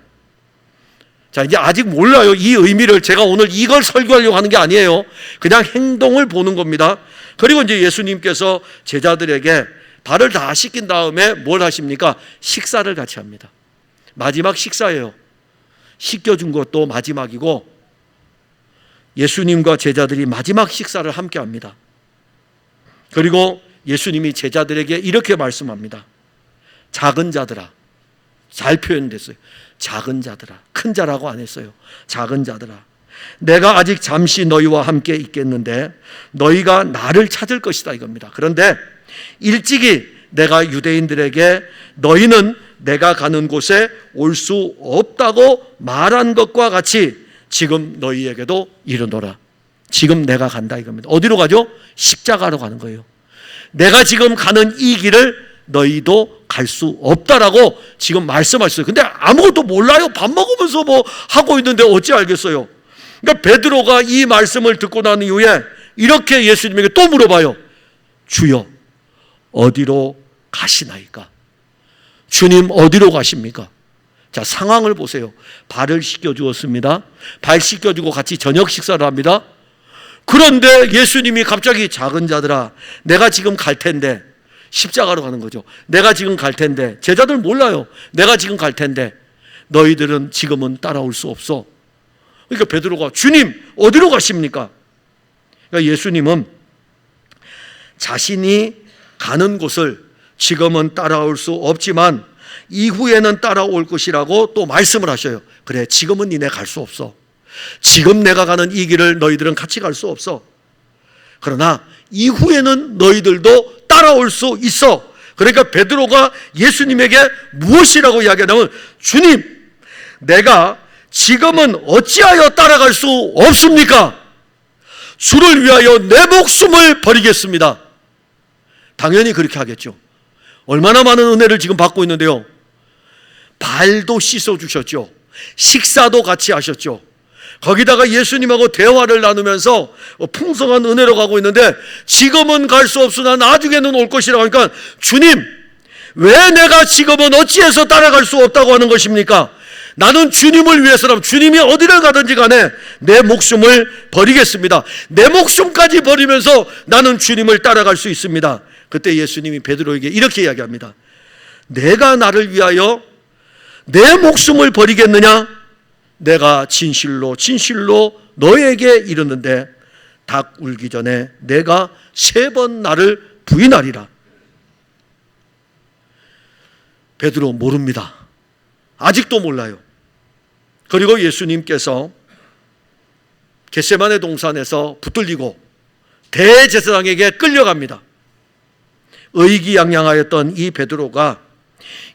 자, 이제 아직 몰라요. 이 의미를. 제가 오늘 이걸 설교하려고 하는 게 아니에요. 그냥 행동을 보는 겁니다. 그리고 이제 예수님께서 제자들에게 발을 다 씻긴 다음에 뭘 하십니까? 식사를 같이 합니다. 마지막 식사예요. 씻겨준 것도 마지막이고 예수님과 제자들이 마지막 식사를 함께 합니다. 그리고 예수님이 제자들에게 이렇게 말씀합니다. 작은 자들아. 잘 표현됐어요. 작은 자들아. 큰 자라고 안 했어요. 작은 자들아. 내가 아직 잠시 너희와 함께 있겠는데 너희가 나를 찾을 것이다 이겁니다. 그런데 일찍이 내가 유대인들에게 너희는 내가 가는 곳에 올 수 없다고 말한 것과 같이 지금 너희에게도 이르노라. 지금 내가 간다 이겁니다. 어디로 가죠? 십자가로 가는 거예요. 내가 지금 가는 이 길을 너희도 갈 수 없다라고 지금 말씀하셨어요. 근데 아무것도 몰라요. 밥 먹으면서 뭐 하고 있는데 어찌 알겠어요. 그러니까 베드로가 이 말씀을 듣고 난 이후에 이렇게 예수님에게 또 물어봐요. 주여 어디로 가시나이까? 주님 어디로 가십니까? 자, 상황을 보세요. 발을 씻겨주었습니다. 발 씻겨주고 같이 저녁 식사를 합니다. 그런데 예수님이 갑자기 작은 자들아, 내가 지금 갈 텐데, 십자가로 가는 거죠. 내가 지금 갈 텐데, 제자들 몰라요. 내가 지금 갈 텐데 너희들은 지금은 따라올 수 없어. 그러니까 베드로가 주님 어디로 가십니까? 그러니까 예수님은 자신이 가는 곳을 지금은 따라올 수 없지만 이후에는 따라올 것이라고 또 말씀을 하셔요. 그래, 지금은 니네 갈 수 없어. 지금 내가 가는 이 길을 너희들은 같이 갈 수 없어. 그러나 이후에는 너희들도 따라올 수 있어. 그러니까 베드로가 예수님에게 무엇이라고 이야기하냐면, 주님, 내가 지금은 어찌하여 따라갈 수 없습니까? 주를 위하여 내 목숨을 버리겠습니다. 당연히 그렇게 하겠죠. 얼마나 많은 은혜를 지금 받고 있는데요. 발도 씻어주셨죠. 식사도 같이 하셨죠. 거기다가 예수님하고 대화를 나누면서 풍성한 은혜로 가고 있는데, 지금은 갈 수 없으나 나중에는 올 것이라고 하니까, 주님, 왜 내가 지금은 어찌해서 따라갈 수 없다고 하는 것입니까? 나는 주님을 위해서라면 주님이 어디를 가든지 간에 내 목숨을 버리겠습니다. 내 목숨까지 버리면서 나는 주님을 따라갈 수 있습니다. 그때 예수님이 베드로에게 이렇게 이야기합니다. 내가 나를 위하여 내 목숨을 버리겠느냐? 내가 진실로 진실로 너에게 이르는데 닭 울기 전에 내가 3번 나를 부인하리라. 베드로 모릅니다. 아직도 몰라요. 그리고 예수님께서 겟세마네 동산에서 붙들리고 대제사장에게 끌려갑니다. 의기양양하였던 이 베드로가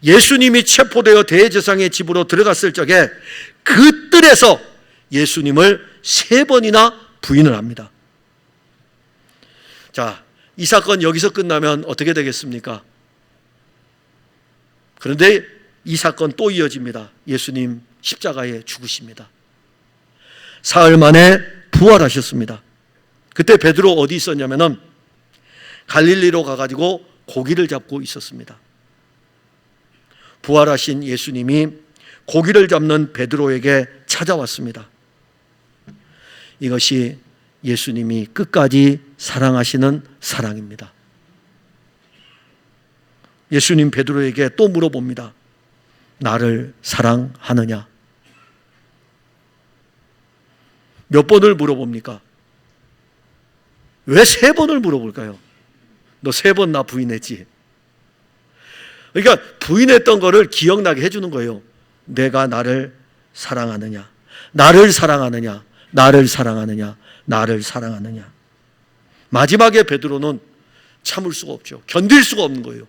예수님이 체포되어 대제사장의 집으로 들어갔을 적에 그 뜰에서 예수님을 3번이나 부인을 합니다. 자, 이 사건 여기서 끝나면 어떻게 되겠습니까? 그런데 이 사건 또 이어집니다. 예수님 십자가에 죽으십니다. 사흘 만에 부활하셨습니다. 그때 베드로 어디 있었냐면은 갈릴리로 가가지고 고기를 잡고 있었습니다. 부활하신 예수님이 고기를 잡는 베드로에게 찾아왔습니다. 이것이 예수님이 끝까지 사랑하시는 사랑입니다. 예수님 베드로에게 또 물어봅니다. 나를 사랑하느냐? 몇 번을 물어봅니까? 왜 3번을 물어볼까요? 너 3번 나 부인했지? 그러니까 부인했던 거를 기억나게 해주는 거예요. 내가 나를 사랑하느냐? 나를 사랑하느냐? 나를 사랑하느냐? 나를 사랑하느냐? 마지막에 베드로는 참을 수가 없죠. 견딜 수가 없는 거예요.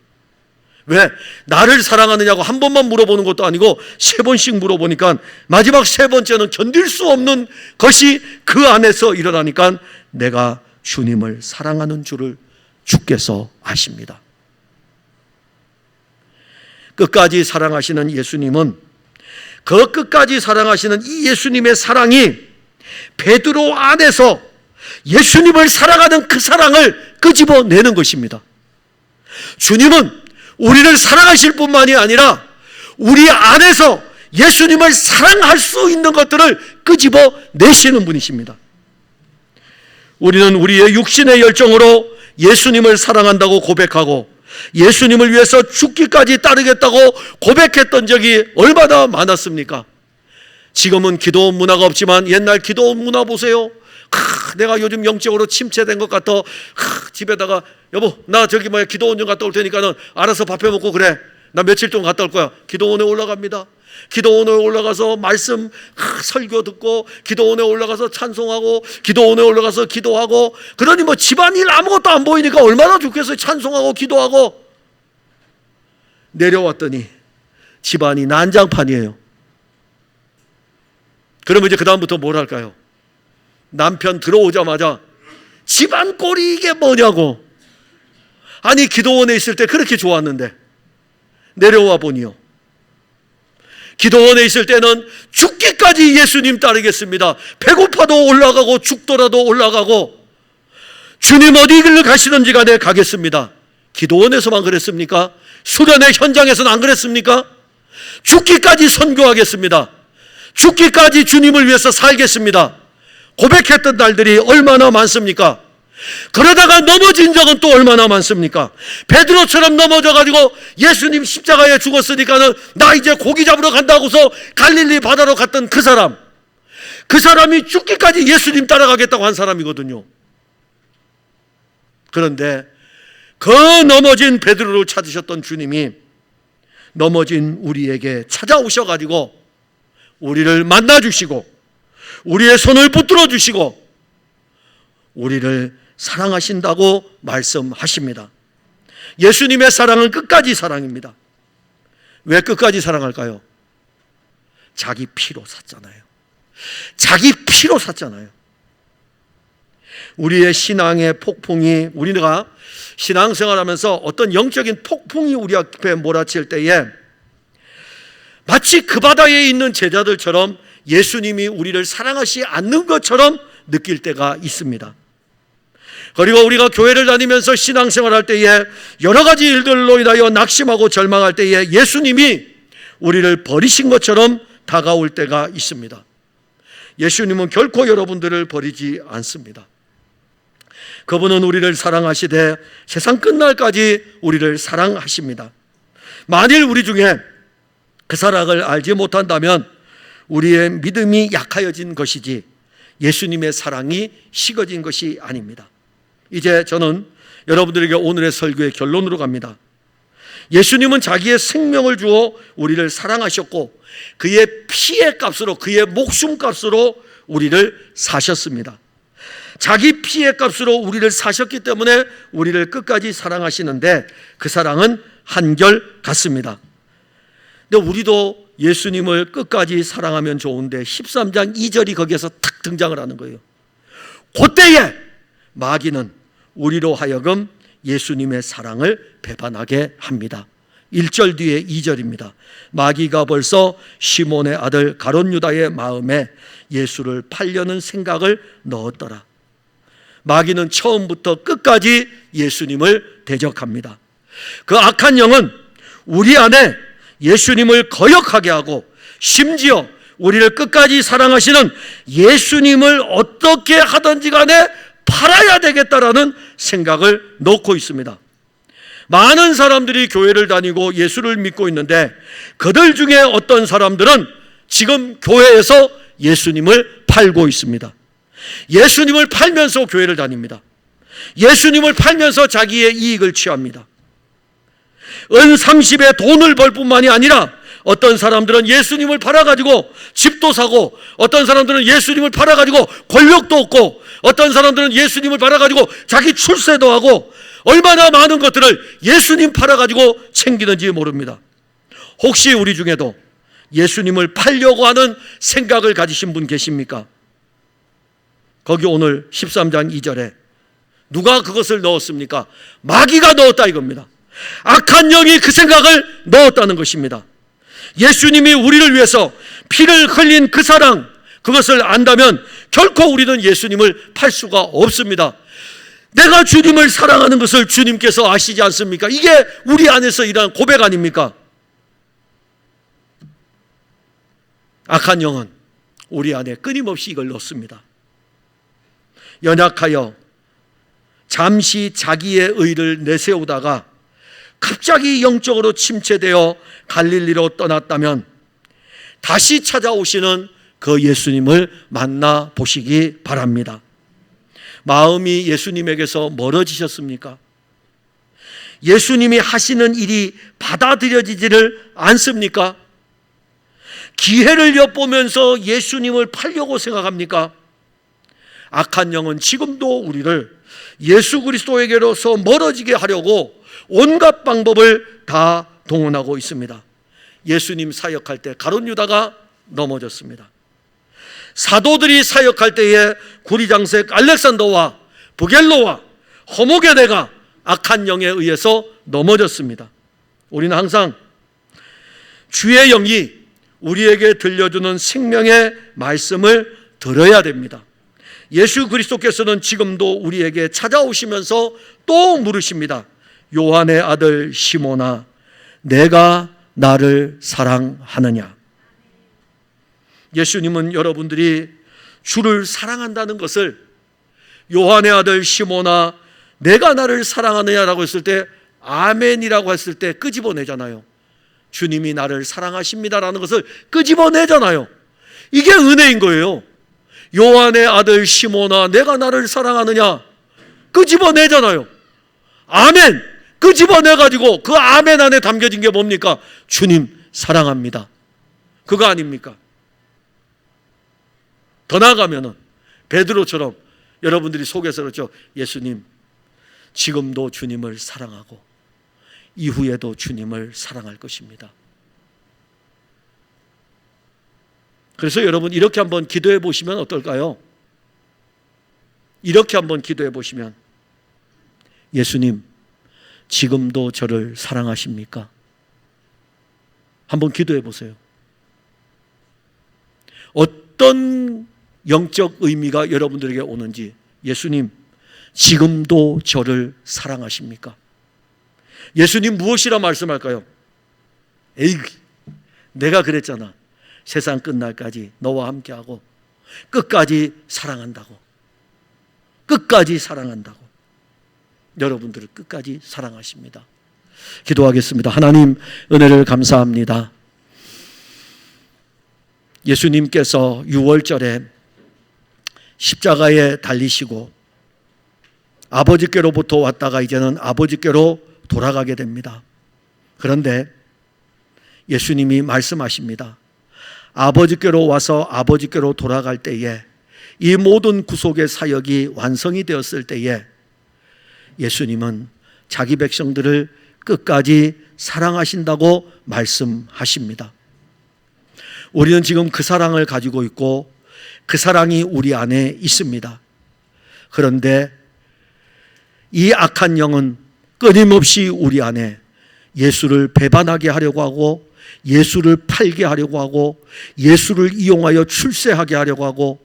왜? 나를 사랑하느냐고 한 번만 물어보는 것도 아니고 3번씩 물어보니까 마지막 3번째는 견딜 수 없는 것이 그 안에서 일어나니까 내가 주님을 사랑하는 줄을 주께서 아십니다. 끝까지 사랑하시는 예수님은 그 끝까지 사랑하시는 이 예수님의 사랑이 베드로 안에서 예수님을 사랑하는 그 사랑을 끄집어내는 것입니다. 주님은 우리를 사랑하실 뿐만이 아니라 우리 안에서 예수님을 사랑할 수 있는 것들을 끄집어내시는 분이십니다. 우리는 우리의 육신의 열정으로 예수님을 사랑한다고 고백하고 예수님을 위해서 죽기까지 따르겠다고 고백했던 적이 얼마나 많았습니까? 지금은 기도원 문화가 없지만 옛날 기도원 문화 보세요. 내가 요즘 영적으로 침체된 것 같아. 집에다가 여보 나 저기 기도원 좀 갔다 올 테니까는 알아서 밥 해먹고 그래. 나 며칠 동안 갔다 올 거야. 기도원에 올라갑니다. 기도원에 올라가서 말씀 설교 듣고 기도원에 올라가서 찬송하고 기도원에 올라가서 기도하고 그러니 집안일 아무것도 안 보이니까 얼마나 좋겠어요. 찬송하고 기도하고. 내려왔더니 집안이 난장판이에요. 그러면 이제 그 다음부터 뭘 할까요? 남편 들어오자마자 집안 꼴이 이게 뭐냐고. 아니 기도원에 있을 때 그렇게 좋았는데 내려와 보니요. 기도원에 있을 때는 죽기까지 예수님 따르겠습니다. 배고파도 올라가고 죽더라도 올라가고 주님 어디를 가시는지 간에 가겠습니다. 기도원에서만 그랬습니까? 수련의 현장에서는 안 그랬습니까? 죽기까지 선교하겠습니다. 죽기까지 주님을 위해서 살겠습니다. 고백했던 날들이 얼마나 많습니까? 그러다가 넘어진 적은 또 얼마나 많습니까? 베드로처럼 넘어져가지고 예수님 십자가에 죽었으니까는 나 이제 고기 잡으러 간다고서 갈릴리 바다로 갔던 그 사람이 죽기까지 예수님 따라가겠다고 한 사람이거든요. 그런데 그 넘어진 베드로를 찾으셨던 주님이 넘어진 우리에게 찾아오셔가지고 우리를 만나주시고 우리의 손을 붙들어 주시고 우리를 사랑하신다고 말씀하십니다. 예수님의 사랑은 끝까지 사랑입니다. 왜 끝까지 사랑할까요? 자기 피로 샀잖아요. 자기 피로 샀잖아요. 우리의 신앙의 폭풍이, 우리가 신앙생활하면서 어떤 영적인 폭풍이 우리 앞에 몰아칠 때에 마치 그 바다에 있는 제자들처럼 예수님이 우리를 사랑하지 않는 것처럼 느낄 때가 있습니다. 그리고 우리가 교회를 다니면서 신앙생활할 때에 여러 가지 일들로 인하여 낙심하고 절망할 때에 예수님이 우리를 버리신 것처럼 다가올 때가 있습니다. 예수님은 결코 여러분들을 버리지 않습니다. 그분은 우리를 사랑하시되 세상 끝날까지 우리를 사랑하십니다. 만일 우리 중에 그 사랑을 알지 못한다면 우리의 믿음이 약하여진 것이지 예수님의 사랑이 식어진 것이 아닙니다. 이제 저는 여러분들에게 오늘의 설교의 결론으로 갑니다. 예수님은 자기의 생명을 주어 우리를 사랑하셨고 그의 피의 값으로, 그의 목숨 값으로 우리를 사셨습니다. 자기 피의 값으로 우리를 사셨기 때문에 우리를 끝까지 사랑하시는데 그 사랑은 한결같습니다. 근데 우리도 예수님을 끝까지 사랑하면 좋은데 13장 2절이 거기에서 탁 등장을 하는 거예요. 그때에 마귀는 우리로 하여금 예수님의 사랑을 배반하게 합니다. 1절 뒤에 2절입니다. 마귀가 벌써 시몬의 아들 가룟 유다의 마음에 예수를 팔려는 생각을 넣었더라. 마귀는 처음부터 끝까지 예수님을 대적합니다. 그 악한 영은 우리 안에 예수님을 거역하게 하고 심지어 우리를 끝까지 사랑하시는 예수님을 어떻게 하든지 간에 팔아야 되겠다라는 생각을 넣고 있습니다. 많은 사람들이 교회를 다니고 예수를 믿고 있는데 그들 중에 어떤 사람들은 지금 교회에서 예수님을 팔고 있습니다. 예수님을 팔면서 교회를 다닙니다. 예수님을 팔면서 자기의 이익을 취합니다. 은 30에 돈을 벌 뿐만이 아니라 어떤 사람들은 예수님을 팔아가지고 집도 사고, 어떤 사람들은 예수님을 팔아가지고 권력도 얻고, 어떤 사람들은 예수님을 팔아가지고 자기 출세도 하고, 얼마나 많은 것들을 예수님 팔아가지고 챙기는지 모릅니다. 혹시 우리 중에도 예수님을 팔려고 하는 생각을 가지신 분 계십니까? 거기 오늘 13장 2절에 누가 그것을 넣었습니까? 마귀가 넣었다 이겁니다. 악한 영이 그 생각을 넣었다는 것입니다. 예수님이 우리를 위해서 피를 흘린 그 사랑, 그것을 안다면 결코 우리는 예수님을 팔 수가 없습니다. 내가 주님을 사랑하는 것을 주님께서 아시지 않습니까? 이게 우리 안에서 일어난 고백 아닙니까? 악한 영은 우리 안에 끊임없이 이걸 넣습니다. 연약하여 잠시 자기의 의를 내세우다가 갑자기 영적으로 침체되어 갈릴리로 떠났다면 다시 찾아오시는 그 예수님을 만나보시기 바랍니다. 마음이 예수님에게서 멀어지셨습니까? 예수님이 하시는 일이 받아들여지지를 않습니까? 기회를 엿보면서 예수님을 팔려고 생각합니까? 악한 영은 지금도 우리를 예수 그리스도에게로서 멀어지게 하려고 온갖 방법을 다 동원하고 있습니다. 예수님 사역할 때 가룟 유다가 넘어졌습니다. 사도들이 사역할 때에 구리장색 알렉산더와 부겔로와 허모게네가 악한 영에 의해서 넘어졌습니다. 우리는 항상 주의 영이 우리에게 들려주는 생명의 말씀을 들어야 됩니다. 예수 그리스도께서는 지금도 우리에게 찾아오시면서 또 물으십니다. 요한의 아들 시몬아, 내가 나를 사랑하느냐? 예수님은 여러분들이 주를 사랑한다는 것을 요한의 아들 시몬아 내가 나를 사랑하느냐라고 했을 때 아멘이라고 했을 때 끄집어내잖아요. 주님이 나를 사랑하십니다라는 것을 끄집어내잖아요. 이게 은혜인 거예요. 요한의 아들 시몬아 내가 나를 사랑하느냐 끄집어내잖아요. 아멘 끄집어내가지고 그 아멘 안에 담겨진 게 뭡니까? 주님 사랑합니다. 그거 아닙니까? 더 나아가면은 베드로처럼 여러분들이 속에서 그렇죠. 예수님 지금도 주님을 사랑하고 이후에도 주님을 사랑할 것입니다. 그래서 여러분 이렇게 한번 기도해 보시면 어떨까요? 이렇게 한번 기도해 보시면 예수님 지금도 저를 사랑하십니까? 한번 기도해 보세요. 어떤 영적 의미가 여러분들에게 오는지 예수님 지금도 저를 사랑하십니까? 예수님 무엇이라 말씀할까요? 에이 내가 그랬잖아. 세상 끝날까지 너와 함께하고 끝까지 사랑한다고. 끝까지 사랑한다고. 여러분들을 끝까지 사랑하십니다. 기도하겠습니다. 하나님 은혜를 감사합니다. 예수님께서 6월절에 십자가에 달리시고 아버지께로부터 왔다가 이제는 아버지께로 돌아가게 됩니다. 그런데 예수님이 말씀하십니다. 아버지께로 와서 아버지께로 돌아갈 때에 이 모든 구속의 사역이 완성이 되었을 때에 예수님은 자기 백성들을 끝까지 사랑하신다고 말씀하십니다. 우리는 지금 그 사랑을 가지고 있고 그 사랑이 우리 안에 있습니다. 그런데 이 악한 영은 끊임없이 우리 안에 예수를 배반하게 하려고 하고 예수를 팔게 하려고 하고 예수를 이용하여 출세하게 하려고 하고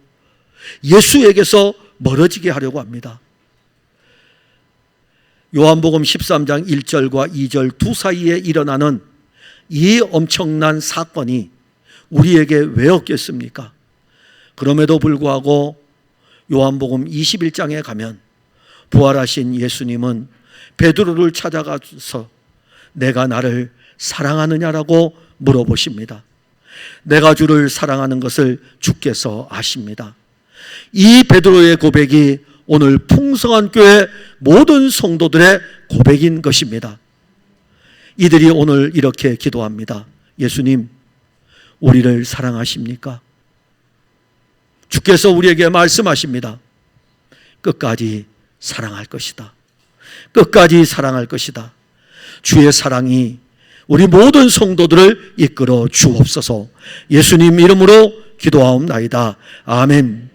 예수에게서 멀어지게 하려고 합니다. 요한복음 13장 1절과 2절 두 사이에 일어나는 이 엄청난 사건이 우리에게 왜 없겠습니까? 그럼에도 불구하고 요한복음 21장에 가면 부활하신 예수님은 베드로를 찾아가서 내가 나를 사랑하느냐라고 물어보십니다. 내가 주를 사랑하는 것을 주께서 아십니다. 이 베드로의 고백이 오늘 풍성한 교회 모든 성도들의 고백인 것입니다. 이들이 오늘 이렇게 기도합니다. 예수님, 우리를 사랑하십니까? 주께서 우리에게 말씀하십니다. 끝까지 사랑할 것이다. 끝까지 사랑할 것이다. 주의 사랑이 우리 모든 성도들을 이끌어 주옵소서. 예수님 이름으로 기도하옵나이다. 아멘.